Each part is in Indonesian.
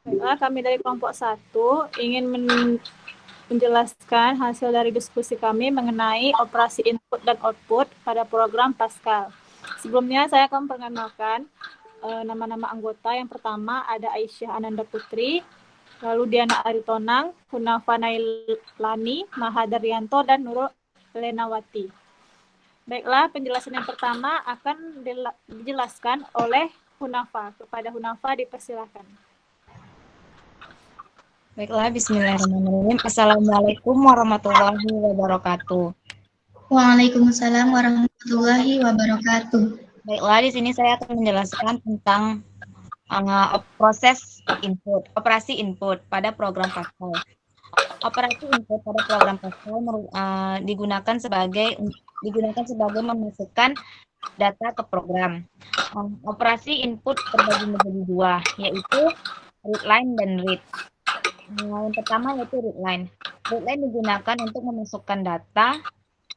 Baiklah, kami dari kelompok 1 ingin menjelaskan hasil dari diskusi kami mengenai operasi input dan output pada program Pascal. Sebelumnya saya akan memperkenalkan nama-nama anggota. Yang pertama ada Aisyah Ananda Putri, lalu Diana Aritonang, Hunafa Nailani, Mahadaryanto, dan Nurul Lenawati. Baiklah, penjelasan yang pertama akan dijelaskan oleh Hunafa. Kepada Hunafa dipersilakan. Baiklah, bismillahirrahmanirrahim. Assalamualaikum warahmatullahi wabarakatuh. Waalaikumsalam warahmatullahi wabarakatuh. Baiklah, di sini saya akan menjelaskan tentang proses input, operasi input pada program Pascal. Operasi input pada program Pascal digunakan sebagai memasukkan data ke program. Operasi input terbagi menjadi dua, yaitu readline dan read. Yang pertama yaitu readline. Readline digunakan untuk memasukkan data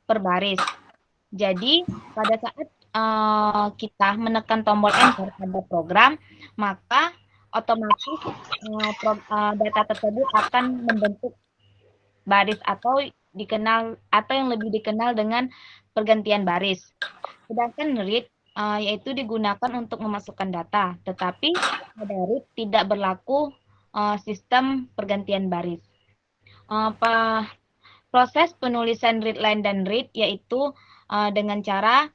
per baris. Jadi pada saat kita menekan tombol enter pada program, maka otomatis data tersebut akan membentuk baris atau yang lebih dikenal dengan pergantian baris. Sedangkan read yaitu digunakan untuk memasukkan data, tetapi pada read tidak berlaku sistem pergantian baris. Proses penulisan readline dan read yaitu dengan cara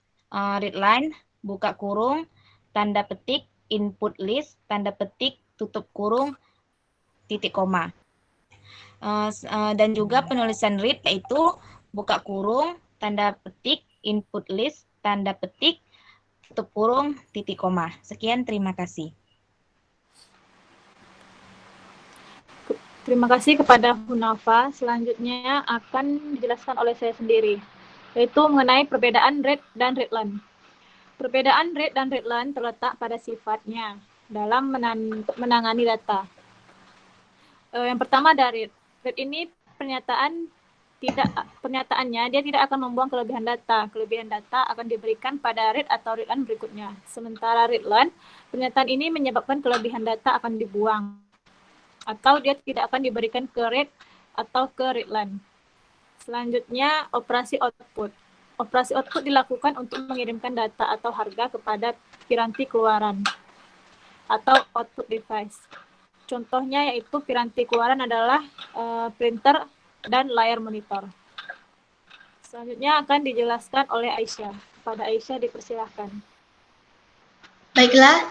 readline, buka kurung, tanda petik, input list, tanda petik, tutup kurung, titik koma. Dan juga penulisan read yaitu buka kurung, tanda petik, input list, tanda petik, tutup kurung, titik koma. Sekian, terima kasih. Terima kasih kepada Hunafa. Selanjutnya akan dijelaskan oleh saya sendiri, yaitu mengenai perbedaan read dan readline. Perbedaan read dan readline terletak pada sifatnya dalam menangani data. Yang pertama dari read ini pernyataannya dia tidak akan membuang kelebihan data. Kelebihan data akan diberikan pada read atau readline berikutnya. Sementara readline, pernyataan ini menyebabkan kelebihan data akan dibuang atau dia tidak akan diberikan ke read atau ke readline. Selanjutnya, operasi output. Operasi output dilakukan untuk mengirimkan data atau harga kepada piranti keluaran atau output device. Contohnya yaitu piranti keluaran adalah printer dan layar monitor. Selanjutnya akan dijelaskan oleh Aisyah. Kepada Aisyah dipersilahkan. Baiklah,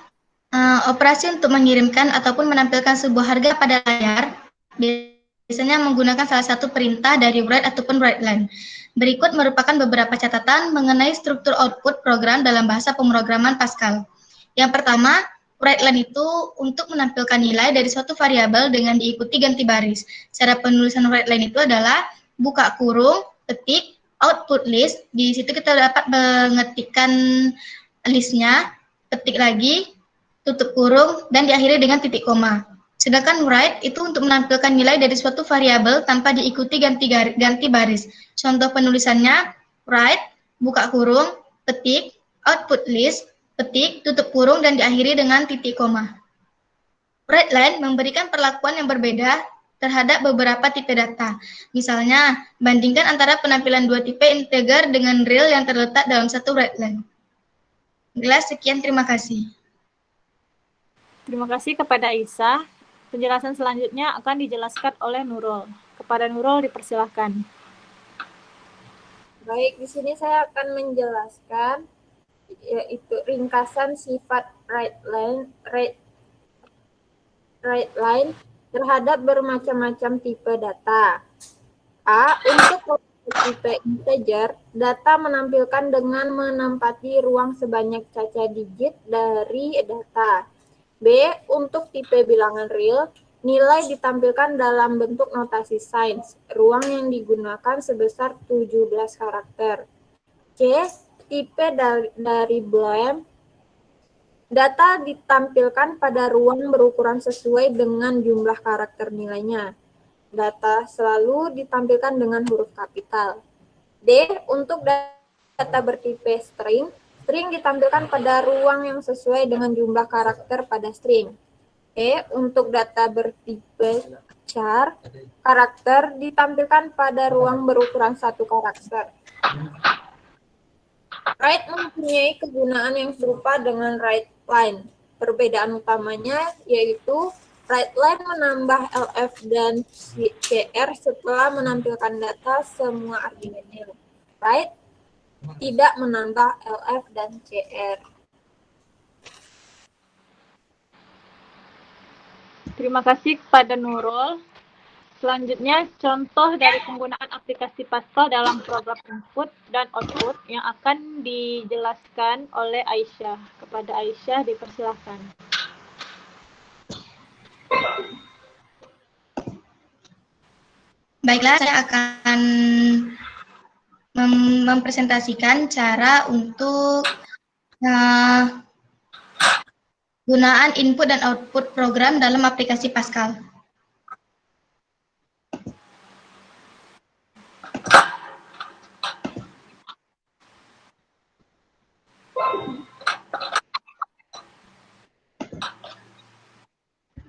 operasi untuk mengirimkan ataupun menampilkan sebuah harga pada layar biasanya menggunakan salah satu perintah dari write ataupun write line. Berikut merupakan beberapa catatan mengenai struktur output program dalam bahasa pemrograman Pascal. Yang pertama, write line itu untuk menampilkan nilai dari suatu variabel dengan diikuti ganti baris. Cara penulisan write line itu adalah buka kurung, ketik, output list. Di situ kita dapat mengetikkan listnya, ketik lagi, tutup kurung, dan diakhiri dengan titik koma. Sedangkan write itu untuk menampilkan nilai dari suatu variabel tanpa diikuti ganti baris. Contoh penulisannya, write, buka kurung, ketik, output list, ketik, tutup kurung, dan diakhiri dengan titik koma. Write line memberikan perlakuan yang berbeda terhadap beberapa tipe data. Misalnya, bandingkan antara penampilan dua tipe integer dengan real yang terletak dalam satu write line. Sekian, terima kasih. Terima kasih kepada Aisyah. Penjelasan selanjutnya akan dijelaskan oleh Nurul. Kepada Nurul dipersilahkan. Baik, di sini saya akan menjelaskan yaitu ringkasan sifat write line terhadap bermacam-macam tipe data. A. Untuk tipe integer, data menampilkan dengan menempati ruang sebanyak caca digit dari data. B. Untuk tipe bilangan real, nilai ditampilkan dalam bentuk notasi signs, ruang yang digunakan sebesar 17 karakter. C. Tipe dari Boolean, data ditampilkan pada ruang berukuran sesuai dengan jumlah karakter nilainya. Data selalu ditampilkan dengan huruf kapital. D. Untuk data bertipe string, string ditampilkan pada ruang yang sesuai dengan jumlah karakter pada string. Untuk data bertipe char, karakter ditampilkan pada ruang berukuran 1 karakter. Write mempunyai kegunaan yang serupa dengan write line. Perbedaan utamanya yaitu write line menambah LF dan CR setelah menampilkan data semua argumennya. Write tidak menambah LF dan CR. Terima kasih kepada Nurul. Selanjutnya, contoh dari penggunaan aplikasi Pascal dalam program input dan output yang akan dijelaskan oleh Aisyah. Kepada Aisyah, dipersilakan. Baiklah, saya akan mempresentasikan cara untuk gunaan input dan output program dalam aplikasi Pascal.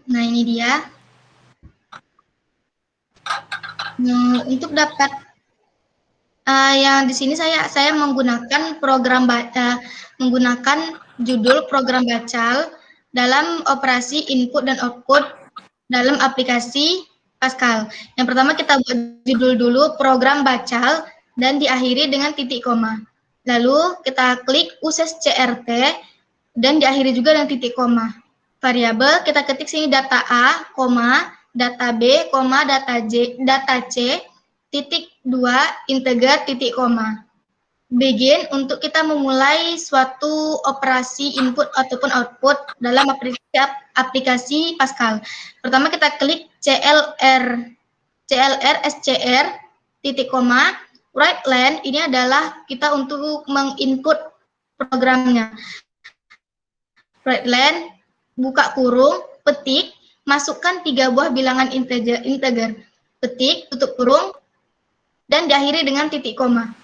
Nah, ini dia. Untuk dapat yang di sini saya menggunakan menggunakan judul program Bacal dalam operasi input dan output dalam aplikasi Pascal. Yang pertama kita buat judul dulu program Bacal dan diakhiri dengan titik koma. Lalu kita klik uses CRT dan diakhiri juga dengan titik koma. Variabel kita ketik sini data A, data B, data C, titik 2, integer, titik koma. Begin untuk kita memulai suatu operasi input ataupun output dalam aplikasi Pascal. Pertama kita klik CLR SCR, titik koma, write line, ini adalah kita untuk menginput programnya. Write line, buka kurung, petik, masukkan 3 buah bilangan integer, petik, tutup kurung, dan diakhiri dengan titik koma.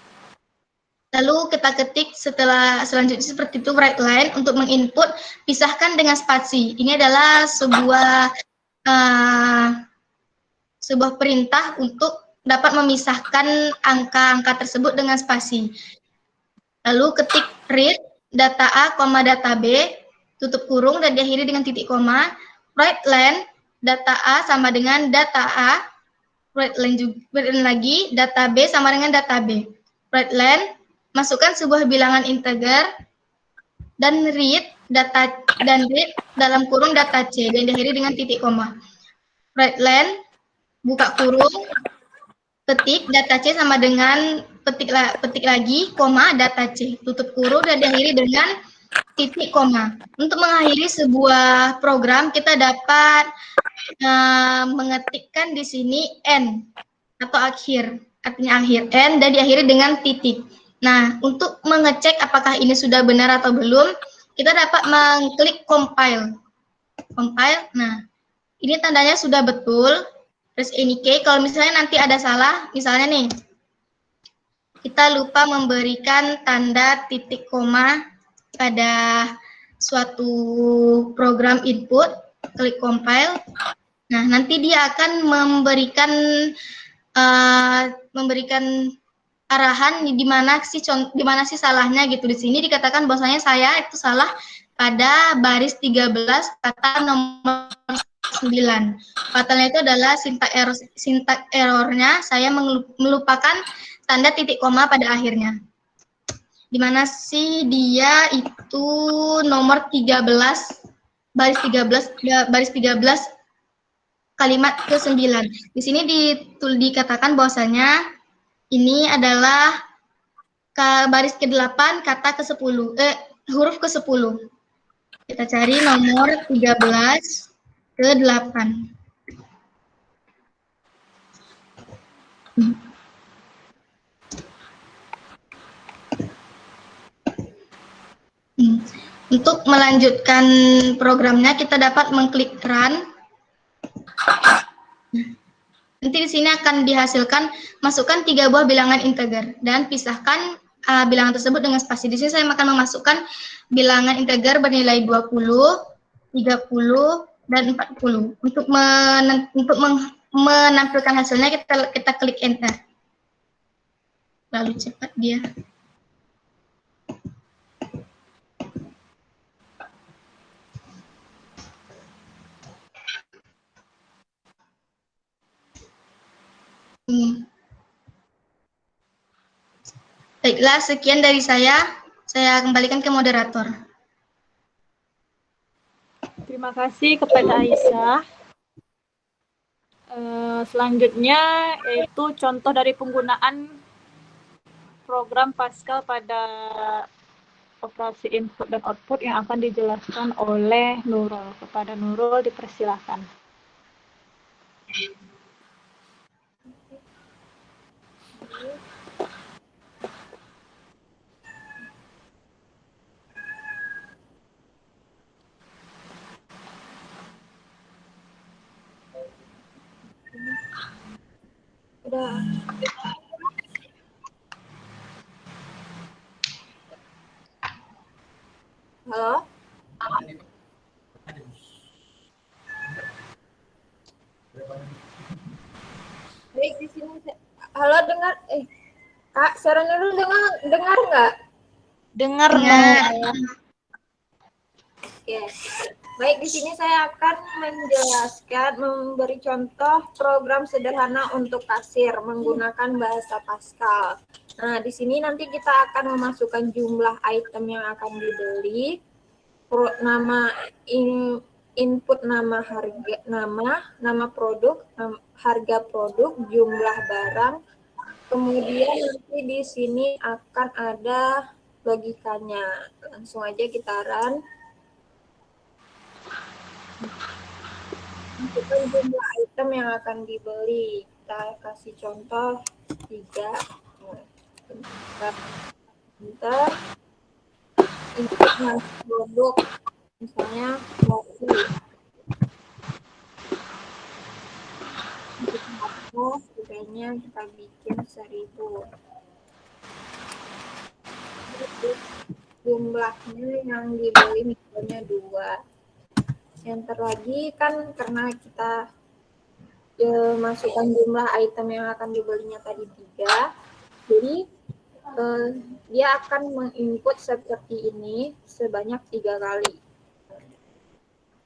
Lalu kita ketik selanjutnya seperti itu write line untuk menginput, pisahkan dengan spasi. Ini adalah sebuah perintah untuk dapat memisahkan angka-angka tersebut dengan spasi. Lalu ketik read data A, data B, tutup kurung dan diakhiri dengan titik koma. Write line data A sama dengan data A, write line lagi data B sama dengan data B. Write line, masukkan sebuah bilangan integer dan read dalam kurung data C dan diakhiri dengan titik koma. Write line, buka kurung, petik data C sama dengan petik lagi koma data C, tutup kurung dan diakhiri dengan titik koma. Untuk mengakhiri sebuah program kita dapat mengetikkan di sini n atau akhir, artinya akhir n dan diakhiri dengan titik. Nah, untuk mengecek apakah ini sudah benar atau belum, kita dapat mengklik compile. Nah, ini tandanya sudah betul. Press any key. Kalau misalnya nanti ada salah, misalnya nih, kita lupa memberikan tanda titik koma pada suatu program input, klik compile. Nah, nanti dia akan memberikan arahan di mana sih salahnya gitu. Di sini dikatakan bahwasanya saya itu salah pada baris 13 kata nomor 9. Fatalnya itu adalah sintak errornya saya melupakan tanda titik koma pada akhirnya. Di mana sih dia itu nomor 13 baris 13 kalimat ke-9. Di sini dikatakan bahwasanya ini adalah baris ke-8 kata ke-10, huruf ke-10. Kita cari nomor 13 ke-8. Untuk melanjutkan programnya kita dapat mengklik run. Nanti di sini akan dihasilkan masukkan 3 buah bilangan integer dan pisahkan bilangan tersebut dengan spasi. Di sini saya akan memasukkan bilangan integer bernilai 20, 30, dan 40. Untuk menampilkan hasilnya kita klik enter. Lalu cepat dia. Baiklah, sekian dari saya. Saya kembalikan ke moderator. Terima kasih kepada Aisyah. Selanjutnya yaitu contoh dari penggunaan program Pascal pada operasi input dan output yang akan dijelaskan oleh Nurul. Kepada Nurul dipersilakan. Udah. Halo? Baik, di sini. Halo, dengar? Kak, suara Nurul dengar nggak? Dengar, Ya. Oke. Baik, di sini saya akan menjelaskan, memberi contoh program sederhana untuk kasir menggunakan bahasa Pascal. Nah, di sini nanti kita akan memasukkan jumlah item yang akan dibeli, input nama harga, nama produk, harga produk, jumlah barang. Kemudian nanti di sini akan ada logikanya. Langsung aja kita run. Masukkan jumlah item yang akan dibeli. Kita kasih contoh 3. Enter. Input nama produk. Misalnya roti. Harganya kita bikin 1.000. Jumlahnya yang dibeli misalnya 2. Enter lagi kan karena kita masukkan jumlah item yang akan dibelinya tadi 3. Jadi dia akan menginput seperti ini sebanyak 3 kali.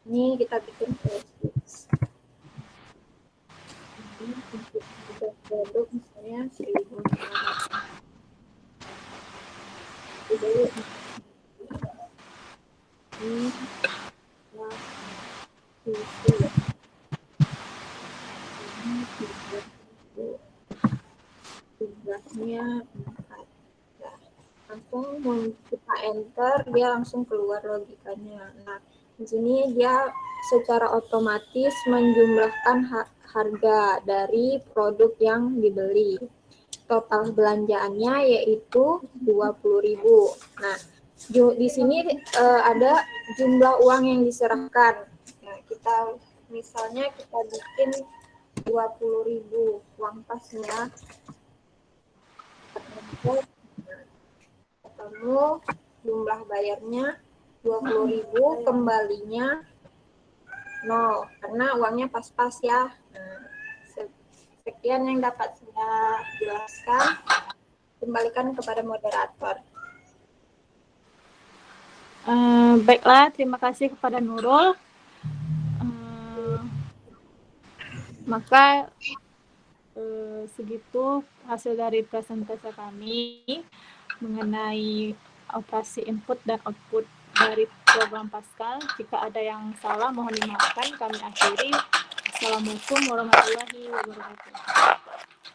Ini kita bikin practice. Ini untuk produk misalnya 1.500. Ini jumlahnya 4. Nah, langsung kita enter, dia langsung keluar logikanya. Nah, di sini dia secara otomatis menjumlahkan harga dari produk yang dibeli. Total belanjaannya yaitu 20.000. Nah, di sini ada jumlah uang yang diserahkan. Nah, kita misalnya kita bikin 20.000 uang pasnya. Ketemu jumlah bayarnya 20.000, kembalinya 0 karena uangnya pas-pas ya. Nah, sekian yang dapat saya jelaskan. Kembalikan kepada moderator. Baiklah, terima kasih kepada Nurul. Maka segitu hasil dari presentasi kami mengenai operasi input dan output dari program Pascal. Jika ada yang salah mohon dimaafkan. Kami akhiri. Assalamualaikum warahmatullahi wabarakatuh.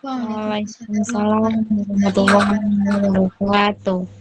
Waalaikumsalam warahmatullahi wabarakatuh.